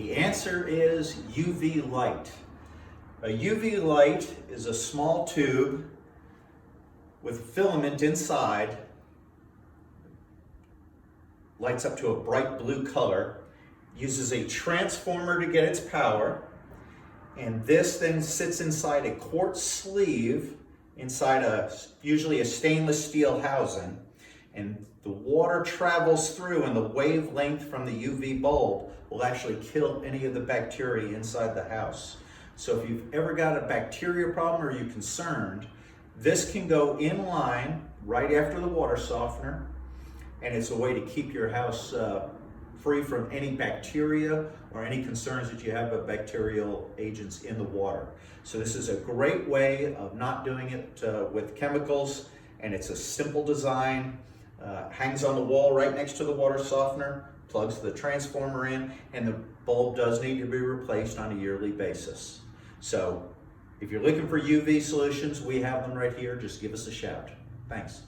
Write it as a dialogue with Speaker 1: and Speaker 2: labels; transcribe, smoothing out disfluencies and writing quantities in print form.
Speaker 1: The answer is UV light. A UV light is a small tube with filament inside, lights up to a bright blue color, uses a transformer to get its power, and this then sits inside a quartz sleeve inside usually a stainless steel housing, and the water travels through, and the wavelength from the UV bulb will actually kill any of the bacteria inside the house. So if you've ever got a bacteria problem or you're concerned, this can go in line right after the water softener, and it's a way to keep your house free from any bacteria or any concerns that you have of bacterial agents in the water. So this is a great way of not doing it with chemicals, and it's a simple design. Hangs on the wall right next to the water softener, plugs the transformer in, and the bulb does need to be replaced on a yearly basis. So if you're looking for UV solutions, we have them right here. Just give us a shout. Thanks.